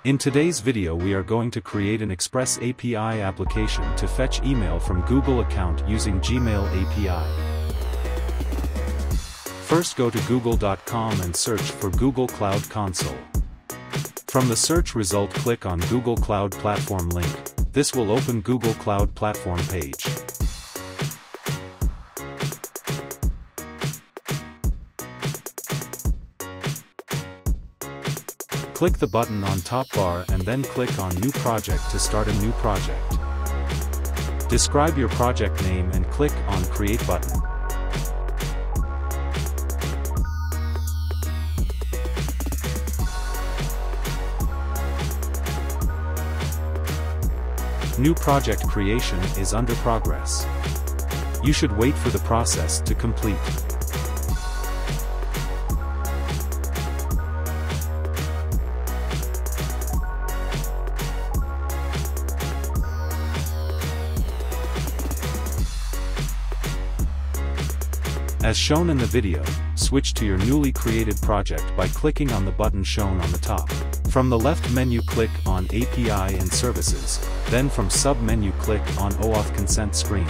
In today's video we are going to create an Express API application to fetch email from Google account using Gmail API. First go to google.com and search for Google Cloud Console. From the search result click on Google Cloud Platform link. This will open Google Cloud Platform page. Click the button on top bar and then click on New Project to start a new project. Describe your project name and click on Create button. New project creation is under progress. You should wait for the process to complete. As shown in the video, switch to your newly created project by clicking on the button shown on the top. From the left menu click on API and Services, then from sub-menu click on OAuth consent screen.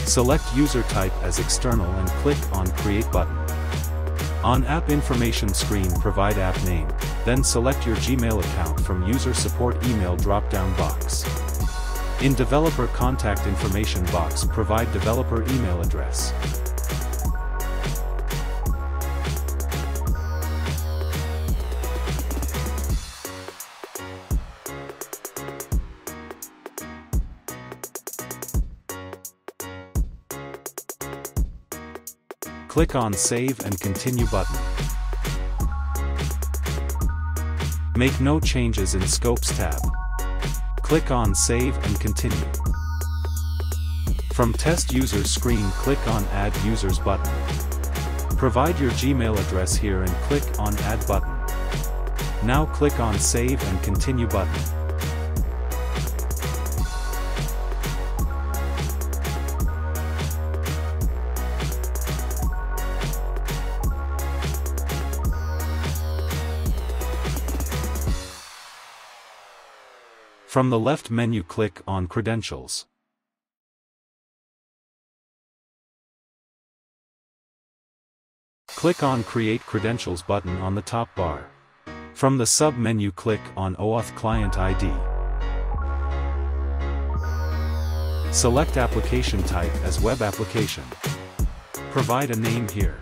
Select user type as external and click on Create button. On App Information screen provide app name, then select your Gmail account from User Support Email drop-down box. In Developer Contact Information box provide developer email address. Click on Save and Continue button. Make no changes in Scopes tab. Click on Save and Continue. From Test Users screen click on Add Users button. Provide your Gmail address here and click on Add button. Now click on Save and Continue button. From the left menu click on Credentials. Click on Create Credentials button on the top bar. From the sub-menu click on OAuth Client ID. Select application type as Web Application. Provide a name here.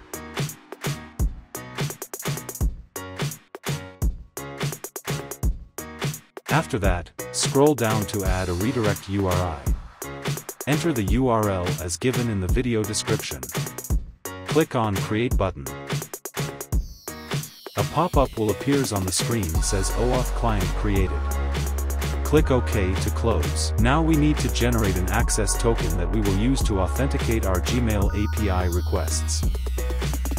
After that, scroll down to add a redirect URI. Enter the URL as given in the video description. Click on Create button. A pop-up will appear on the screen says OAuth client created. Click OK to close. Now we need to generate an access token that we will use to authenticate our Gmail API requests.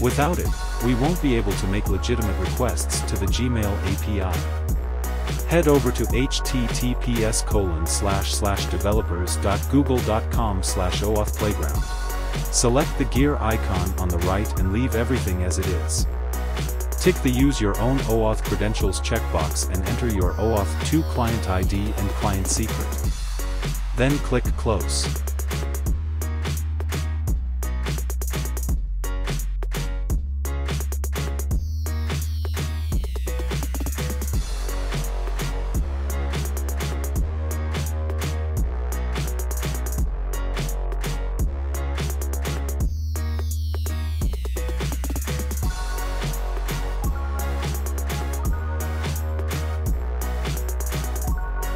Without it, we won't be able to make legitimate requests to the Gmail API. Head over to https://developers.google.com/OAuthPlayground. Select the gear icon on the right and leave everything as it is. Tick the Use Your Own OAuth Credentials checkbox and enter your OAuth 2 client ID and client secret. Then click Close.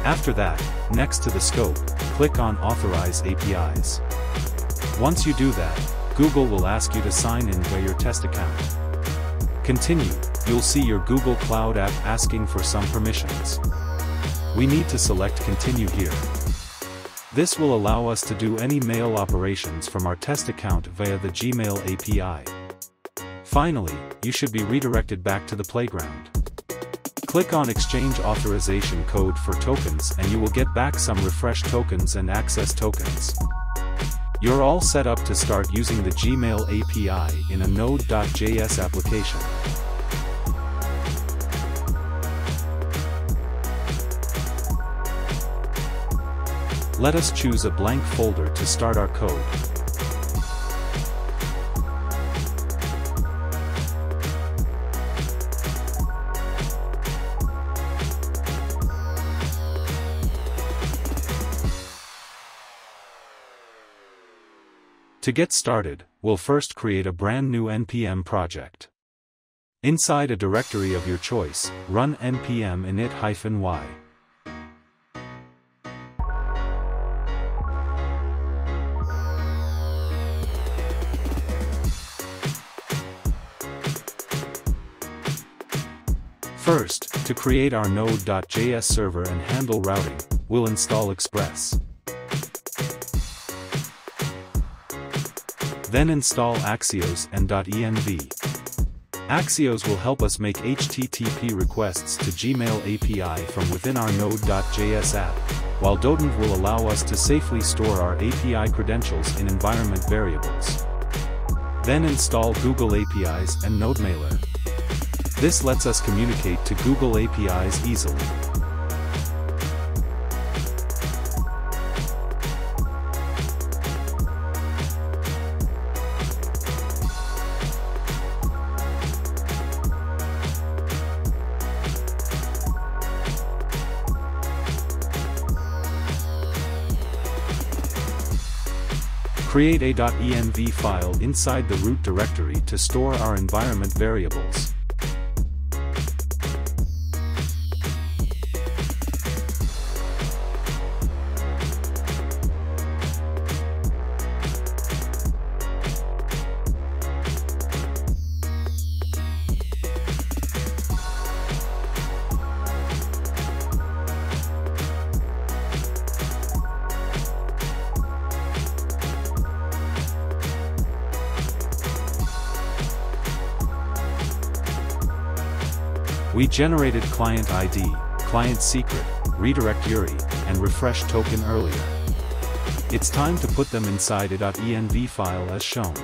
After that, next to the scope, click on Authorize APIs. Once you do that, Google will ask you to sign in via your test account. Continue, you'll see your Google Cloud app asking for some permissions. We need to select Continue here. This will allow us to do any mail operations from our test account via the Gmail API. Finally, you should be redirected back to the playground. Click on Exchange Authorization Code for tokens and you will get back some refresh tokens and access tokens. You're all set up to start using the Gmail API in a Node.js application. Let us choose a blank folder to start our code. To get started, we'll first create a brand new npm project. Inside a directory of your choice, run npm init-y. First, to create our Node.js server and handle routing, we'll install Express. Then install Axios and .env. Axios will help us make HTTP requests to Gmail API from within our Node.js app, while .env will allow us to safely store our API credentials in environment variables. Then install Google APIs and NodeMailer. This lets us communicate to Google APIs easily. Create a .env file inside the root directory to store our environment variables. We generated client ID, client secret, redirect URI, and refresh token earlier. It's time to put them inside a .env file as shown.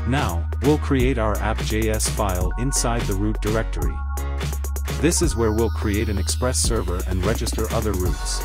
Now, we'll create our app.js file inside the root directory. This is where we'll create an Express server and register other routes.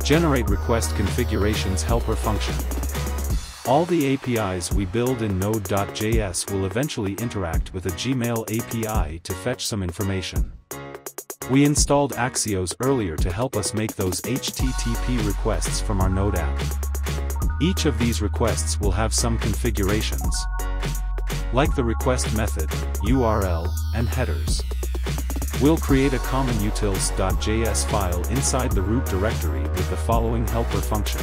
Generate request configurations helper function. All the APIs we build in Node.js will eventually interact with a Gmail API to fetch some information. We installed Axios earlier to help us make those HTTP requests from our Node app. Each of these requests will have some configurations, like the request method, URL, and headers. We'll create a common utils.js file inside the root directory with the following helper function.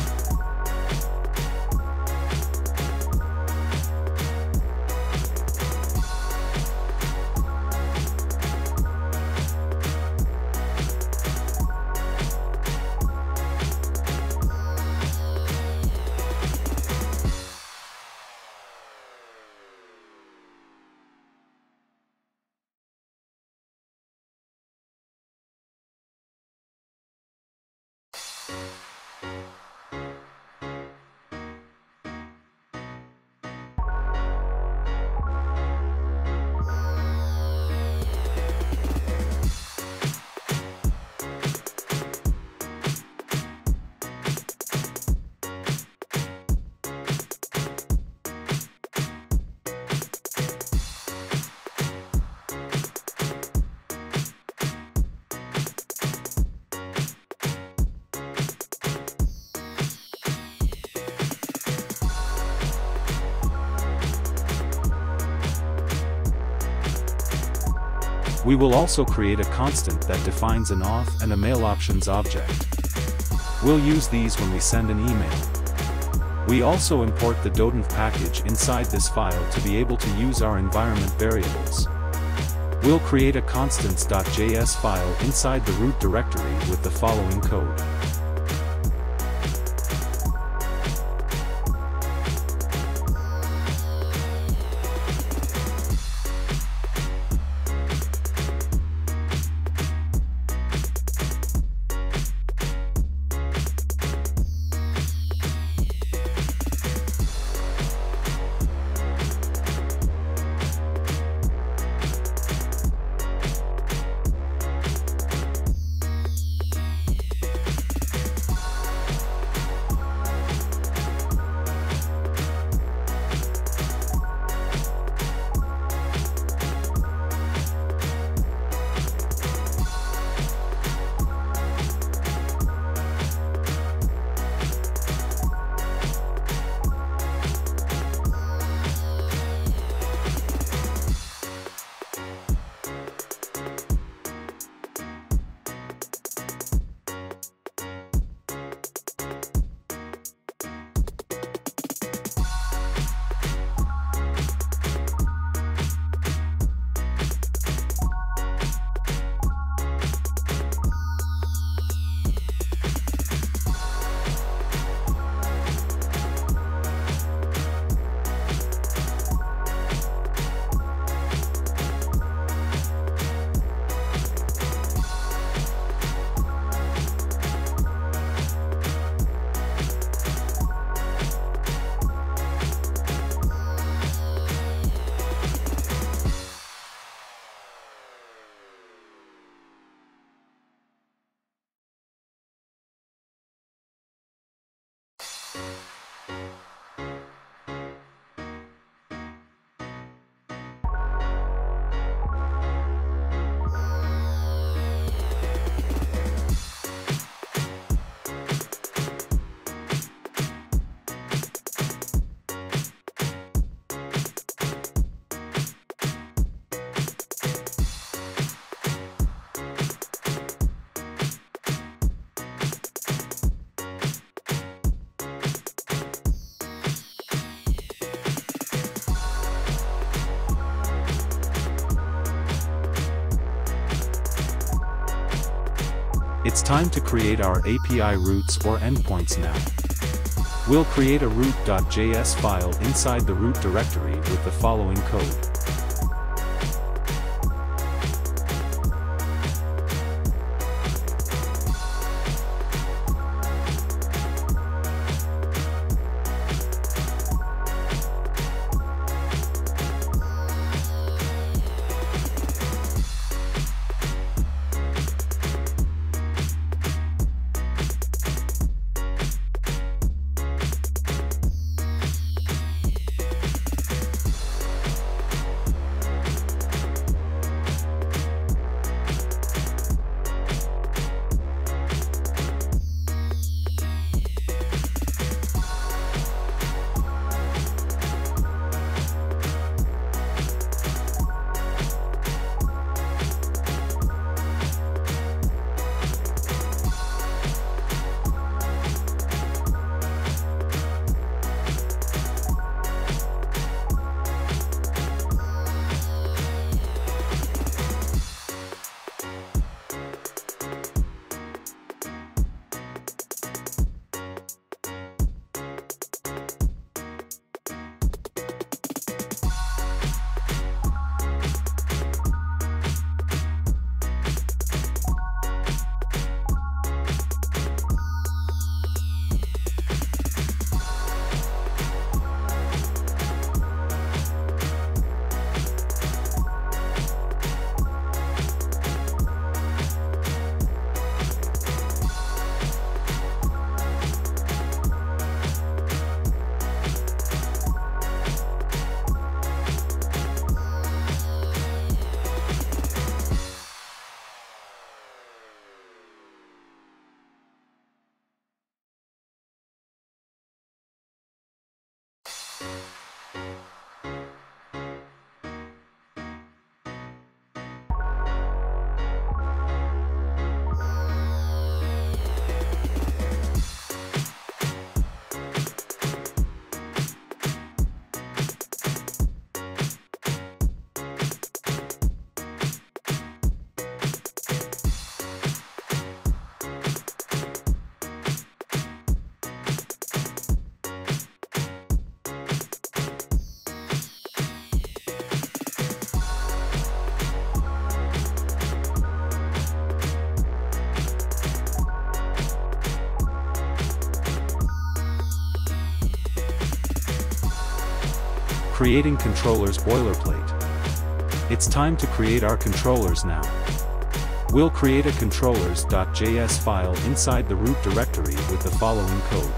We will also create a constant that defines an auth and a mail options object. We'll use these when we send an email. We also import the .env package inside this file to be able to use our environment variables. We'll create a constants.js file inside the root directory with the following code. It's time to create our API routes or endpoints now. We'll create a root.js file inside the root directory with the following code. Creating controllers boilerplate. It's time to create our controllers now. We'll create a controllers.js file inside the root directory with the following code.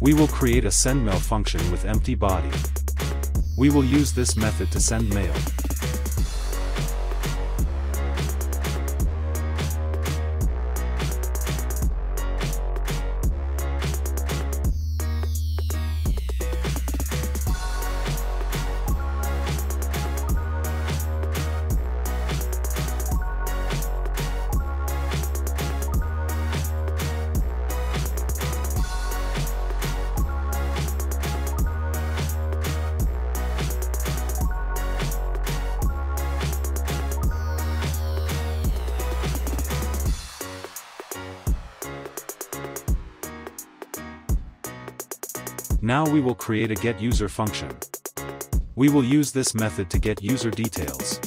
We will create a sendMail function with empty body. We will use this method to send mail. Now, we will create a getUserFunction with empty body. We will use this method to send mail. We will use this method to send mail. Now we will create a getUser function. We will use this method to get user details.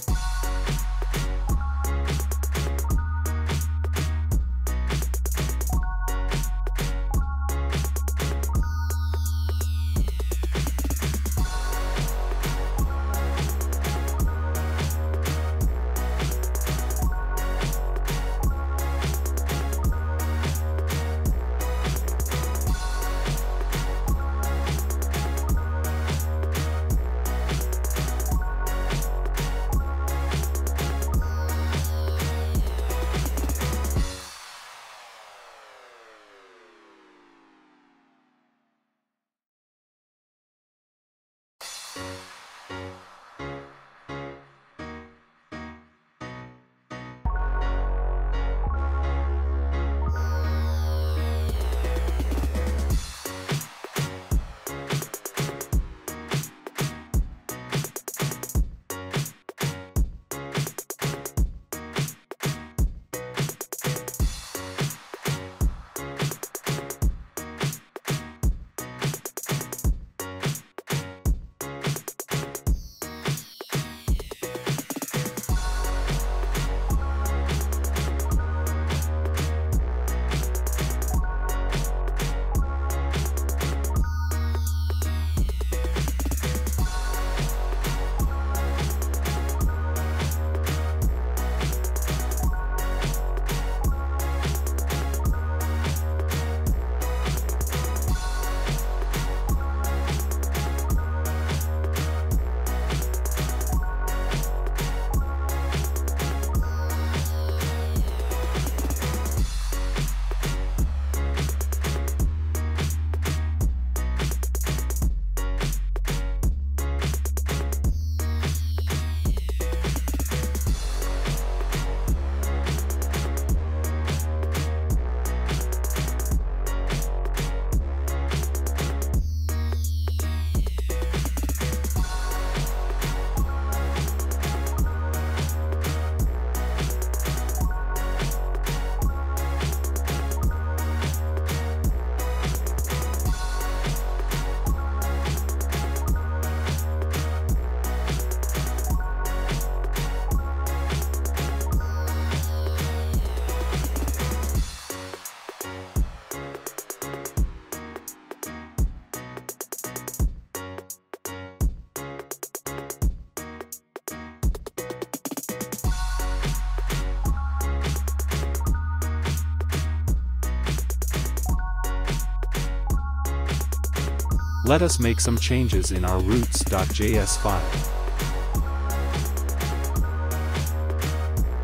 Let us make some changes in our routes.js file.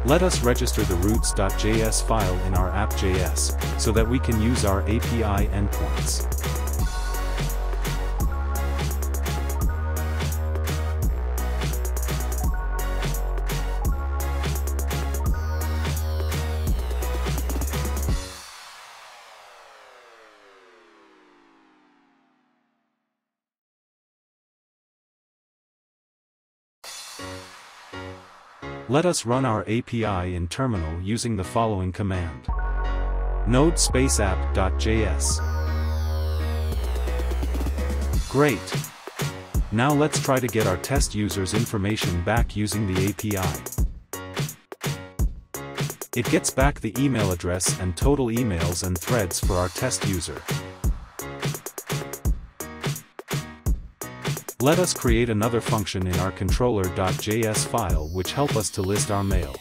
Let us register the routes.js file in our app.js, so that we can use our API endpoints. Let us run our API in terminal using the following command: node space app.js. Great! Now let's try to get our test users' information back using the API. It gets back the email address and total emails and threads for our test user. Let us create another function in our controller.js file which help us to list our mail.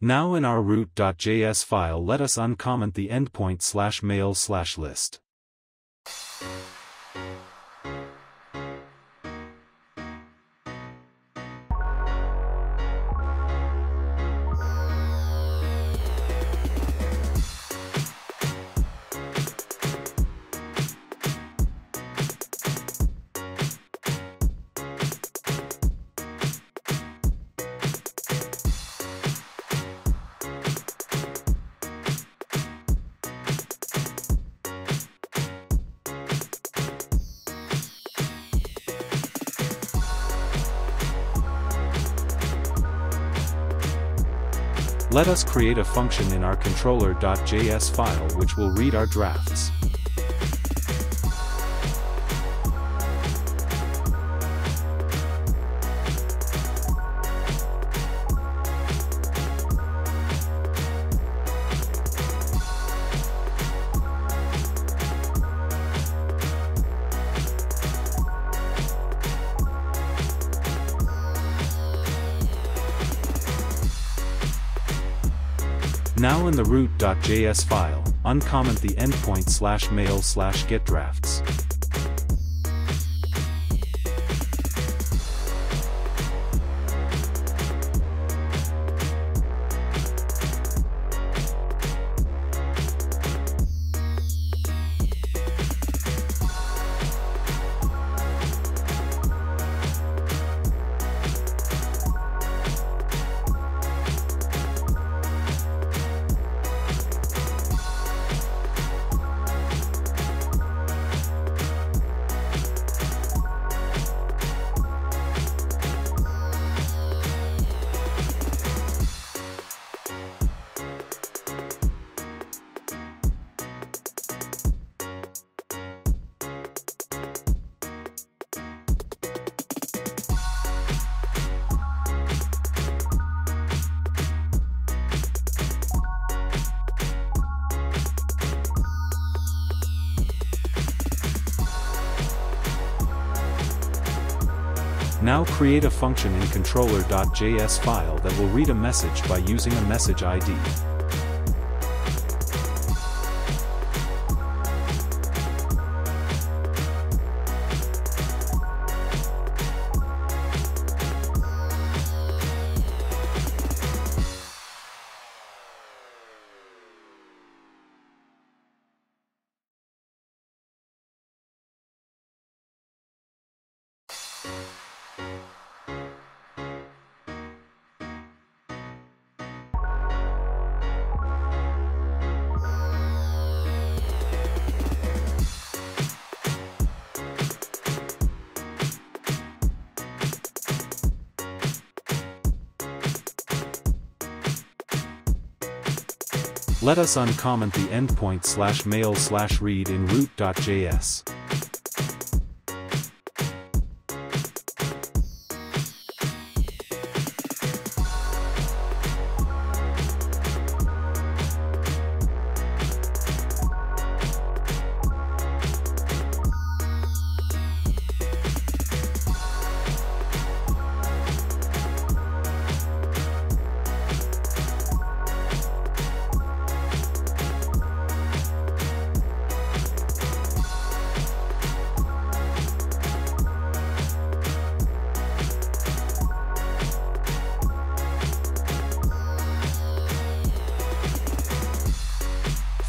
Now in our root.js file let us uncomment the endpoint /mail/list. Let us create a function in our controller.js file which will read our drafts. Now in the root.js file, uncomment the endpoint /mail/getDrafts. Now create a function in controller.js file that will read a message by using a message ID. Let us uncomment the endpoint /mail/read in root.js.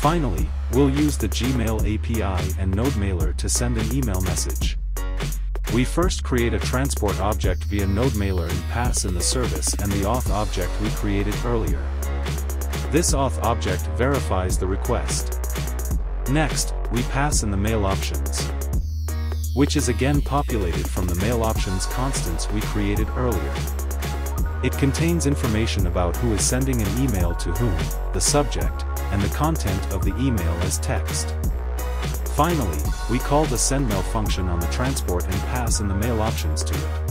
Finally, we'll use the Gmail API and Node mailer to send an email message. We first create a transport object via Node mailer and pass in the service and the auth object we created earlier. This auth object verifies the request. Next, we pass in the mail options, which is again populated from the mail options constants we created earlier. It contains information about who is sending an email to whom, the subject, and the content of the email as text. Finally, we call the sendMail function on the transport and pass in the mail options to it.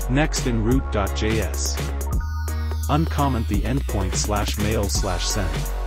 Next, in root.js, uncomment the endpoint /mail/send.